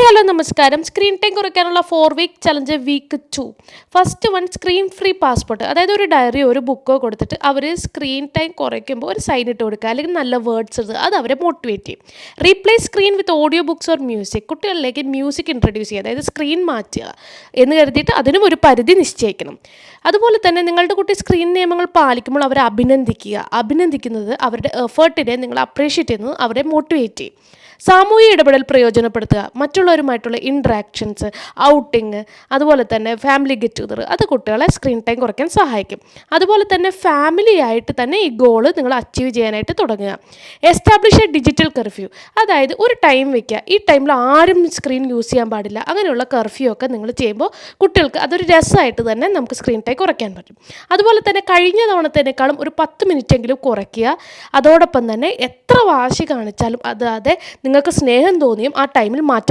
Hello നമസ്കാരം. Screen time കുറയ്ക്കാനുള്ള 4 week challenge week 2. First one screen free passport. അതായത് ഒരു ഡയറിയോ ഒരു ബുക്കോ കൊടുത്തിട്ട് അവർ സ്ക്രീൻ ടൈം കുറയ്ക്കുമ്പോൾ ഒരു സൈൻ ഇട്ട് കൊടുക്കുക, അല്ലെങ്കിൽ നല്ല വേർഡ്സ് ഇടുക. അത് അവരെ മോട്ടിവേറ്റ് ചെയ്യും. Replace screen with audio books or music. കുട്ടികളിലേക്ക് മ്യൂസിക് ഇൻട്രൊഡ്യൂസ് ചെയ്യുക, അതായത് സ്ക്രീൻ മാറ്റുക എന്ന് കരുതിയിട്ട് അതിനും ഒരു പരിധി നിശ്ചയിക്കണം. അതുപോലെ തന്നെ നിങ്ങളുടെ കുട്ടി സ്ക്രീൻ നിയമങ്ങൾ പാലിക്കുമ്പോൾ അവരെ അഭിനന്ദിക്കുക. അഭിനന്ദിക്കുന്നത് അവരുടെ എഫേർട്ടിനെ നിങ്ങൾ അപ്രീഷിയേറ്റ് ചെയ്യുന്നത് അവരെ മോട്ടിവേറ്റ് ചെയ്യും. സാമൂഹിക ഇടപെടൽ പ്രയോജനപ്പെടുത്തുക. മറ്റുള്ളവരുമായിട്ടുള്ള ഇൻട്രാക്ഷൻസ്, ഔട്ടിങ്, അതുപോലെ തന്നെ ഫാമിലി ഗെറ്റ് ടുഗദർ, അത് കുട്ടികളെ സ്ക്രീൻ ടൈം കുറയ്ക്കാൻ സഹായിക്കും. അതുപോലെ തന്നെ ഫാമിലി ആയിട്ട് തന്നെ ഈ ഗോള് നിങ്ങൾ അച്ചീവ് ചെയ്യാനായിട്ട് തുടങ്ങുക. Establish A digital curfew. അതായത് ഒരു ടൈം വയ്ക്കുക, ഈ ടൈമിൽ ആരും സ്ക്രീൻ യൂസ് ചെയ്യാൻ പാടില്ല. അങ്ങനെയുള്ള കർഫ്യൂ ഒക്കെ നിങ്ങൾ ചെയ്യുമ്പോൾ കുട്ടികൾക്ക് അതൊരു രസമായിട്ട് തന്നെ നമുക്ക് സ്ക്രീൻ ടൈം കുറയ്ക്കാൻ പറ്റും. അതുപോലെ തന്നെ കഴിഞ്ഞ തവണത്തേക്കാളും ഒരു 10 മിനിറ്റെങ്കിലും കുറയ്ക്കുക. അതോടൊപ്പം തന്നെ എത്ര വാശി കാണിച്ചാലും അതാതെ നിങ്ങൾക്ക് സ്നേഹം തോന്നിയും ആ ടൈമിൽ മാറ്റം